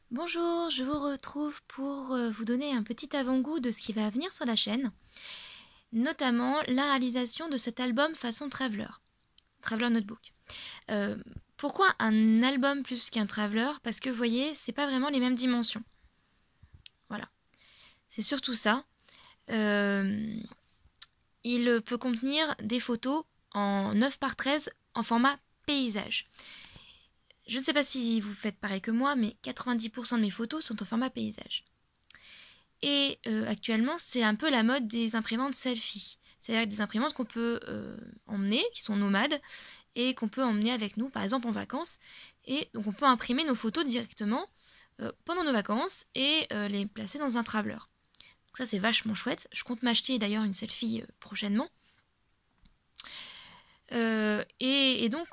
Bonjour, je vous retrouve pour vous donner un petit avant-goût de ce qui va venir sur la chaîne, notamment la réalisation de cet album façon Traveler, Traveler Notebook. Pourquoi un album plus qu'un Traveler? Parce que vous voyez, c'est pas vraiment les mêmes dimensions. Voilà, c'est surtout ça. Il peut contenir des photos en 9 par 13 en format paysage. Je ne sais pas si vous faites pareil que moi, mais 90% de mes photos sont en format paysage. Et actuellement, c'est un peu la mode des imprimantes selfie. C'est-à-dire des imprimantes qu'on peut emmener, qui sont nomades, et qu'on peut emmener avec nous, par exemple en vacances. Et donc on peut imprimer nos photos directement pendant nos vacances et les placer dans un traveler. Donc ça, c'est vachement chouette. Je compte m'acheter d'ailleurs une selfie prochainement. Et donc,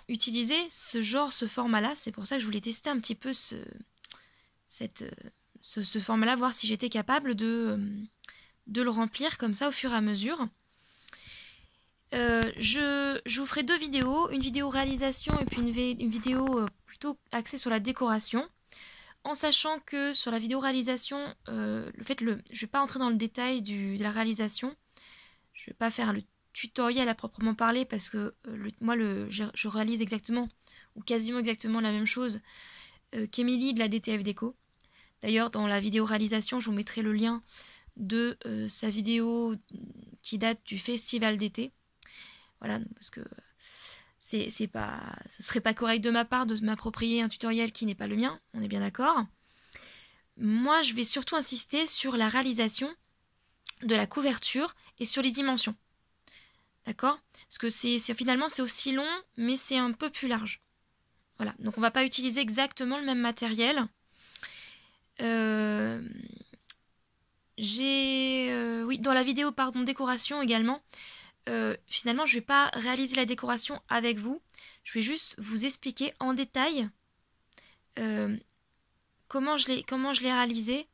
utiliser ce format-là, c'est pour ça que je voulais tester un petit peu ce format-là, voir si j'étais capable de le remplir comme ça au fur et à mesure. Je vous ferai deux vidéos, une vidéo réalisation et puis une vidéo plutôt axée sur la décoration. En sachant que sur la vidéo réalisation, je vais pas entrer dans le détail de la réalisation. Je vais pas faire le tutoriel à proprement parler parce que je réalise exactement ou quasiment exactement la même chose qu'Emilie de la DTF Déco. D'ailleurs, dans la vidéo réalisation, je vous mettrai le lien de sa vidéo qui date du festival d'été. Voilà, parce que ce serait pas correct de ma part de m'approprier un tutoriel qui n'est pas le mien, on est bien d'accord. Moi, je vais surtout insister sur la réalisation de la couverture et sur les dimensions. D'accord? Parce que finalement, c'est aussi long, mais c'est un peu plus large. Voilà, donc on va pas utiliser exactement le même matériel. Oui, dans la vidéo décoration également, finalement je vais pas réaliser la décoration avec vous, je vais juste vous expliquer en détail comment je l'ai réalisé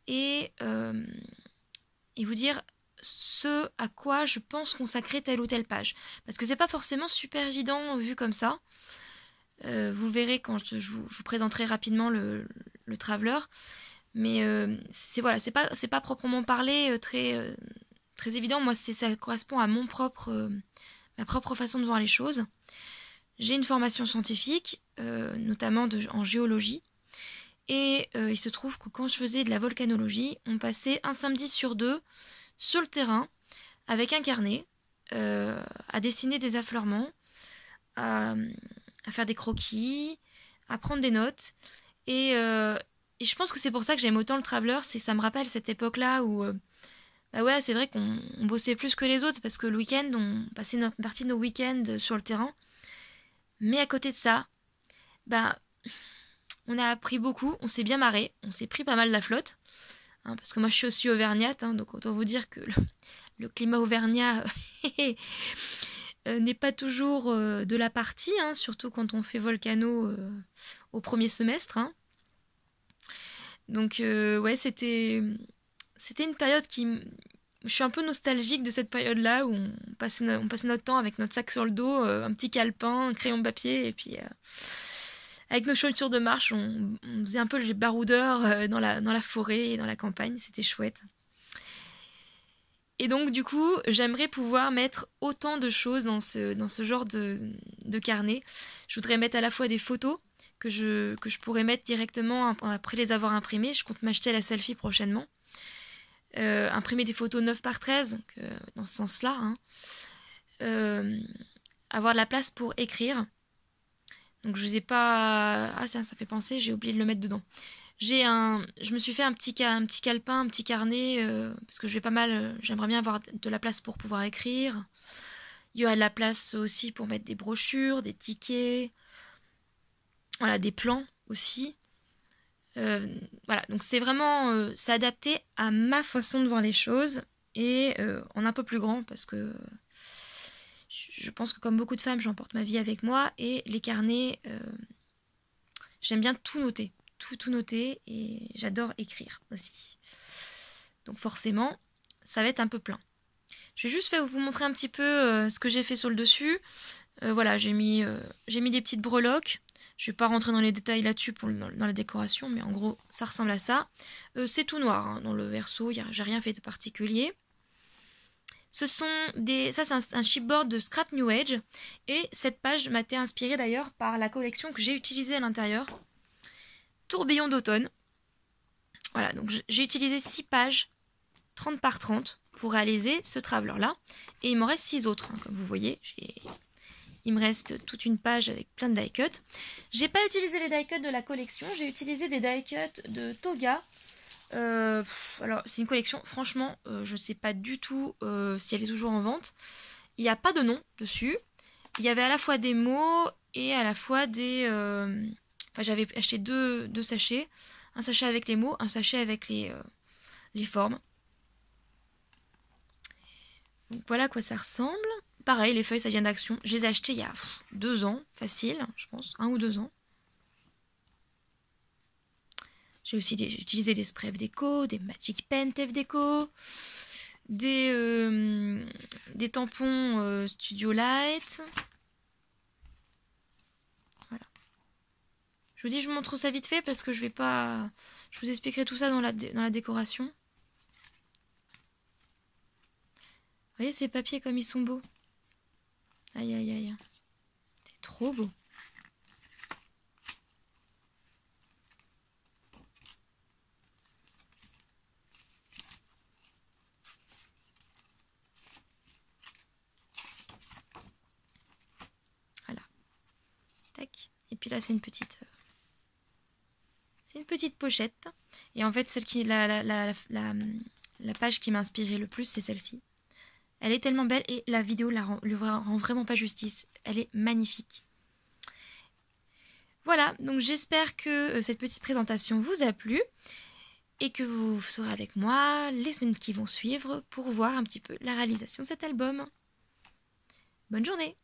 et vous dire ce à quoi je pense consacrer telle ou telle page. Parce que c'est pas forcément super évident vu comme ça. Vous le verrez quand je vous présenterai rapidement le Traveler. Mais c'est pas proprement parlé très évident. Moi, ça correspond à ma propre façon de voir les choses. J'ai une formation scientifique, notamment en géologie. Et il se trouve que quand je faisais de la volcanologie, on passait un samedi sur deux sur le terrain avec un carnet à dessiner des affleurements, à faire des croquis, à prendre des notes. Et je pense que c'est pour ça que j'aime autant le Traveler, c'est que ça me rappelle cette époque-là où bah ouais, c'est vrai qu'on bossait plus que les autres parce que le week-end, on passait une partie de nos week-ends sur le terrain. Mais à côté de ça, bah on a appris beaucoup, on s'est bien marré, on s'est pris pas mal la flotte. Hein, parce que moi je suis aussi auvergnate, hein, donc autant vous dire que le climat auvergnat n'est pas toujours de la partie, hein, surtout quand on fait volcano au premier semestre. Hein. Donc ouais, c'était une période je suis un peu nostalgique de cette période-là où on passait notre temps avec notre sac sur le dos, un petit calepin, un crayon de papier, et puis avec nos chaussures de marche, on faisait un peu les baroudeurs dans la forêt et dans la campagne, c'était chouette. Et donc du coup, j'aimerais pouvoir mettre autant de choses dans ce genre de carnet. Je voudrais mettre à la fois des photos que je pourrais mettre directement après les avoir imprimées. Je compte m'acheter la selfie prochainement. Imprimer des photos 9 par 13, donc, dans ce sens-là. Hein. Avoir de la place pour écrire. Donc je vous ai pas... Ah ça fait penser, j'ai oublié de le mettre dedans. Je me suis fait un petit calepin, un petit carnet, parce que j'aimerais bien avoir de la place pour pouvoir écrire. Il y aura de la place aussi pour mettre des brochures, des tickets, voilà, des plans aussi. Voilà, donc c'est vraiment c'est adapté à ma façon de voir les choses et en un peu plus grand parce que je pense que comme beaucoup de femmes, j'emporte ma vie avec moi et les carnets, j'aime bien tout noter. Tout noter et j'adore écrire aussi. Donc forcément, ça va être un peu plein. Je vais juste vous montrer un petit peu ce que j'ai fait sur le dessus. Voilà, j'ai mis des petites breloques. Je vais pas rentrer dans les détails là-dessus dans la décoration, mais en gros, ça ressemble à ça. C'est tout noir, hein, dans le verso, j'ai rien fait de particulier. Ça c'est un chipboard de Scrap New Age, et cette page m'a été inspirée d'ailleurs par la collection que j'ai utilisée à l'intérieur. Tourbillon d'automne. Voilà, donc j'ai utilisé 6 pages, 30 par 30, pour réaliser ce traveler-là. Et il m'en reste 6 autres, hein, comme vous voyez. Il me reste toute une page avec plein de die-cuts. J'ai pas utilisé les die-cuts de la collection, j'ai utilisé des die-cuts de Toga. Alors, c'est une collection, franchement, je sais pas du tout si elle est toujours en vente. Il n'y a pas de nom dessus. Il y avait à la fois des mots et à la fois des... Enfin, j'avais acheté deux sachets. Un sachet avec les mots, un sachet avec les formes. Donc voilà à quoi ça ressemble. Pareil, les feuilles, ça vient d'Action. Je les ai achetées il y a 2 ans, facile, je pense, 1 ou 2 ans. J'ai aussi utilisé des sprays F-Déco, des Magic Pen F-Déco, des tampons Studio Light. Voilà. Je vous dis, je vous montre ça vite fait parce que je vais pas... Je vous expliquerai tout ça dans la décoration. Vous voyez ces papiers comme ils sont beaux. Aïe aïe aïe. C'est trop beau. Voilà. Tac. Et puis là c'est une petite... C'est une petite pochette. Et en fait, la page qui m'a inspiré le plus, c'est celle-ci. Elle est tellement belle et la vidéo lui rend vraiment pas justice. Elle est magnifique. Voilà, donc j'espère que cette petite présentation vous a plu et que vous serez avec moi les semaines qui vont suivre pour voir un petit peu la réalisation de cet album. Bonne journée!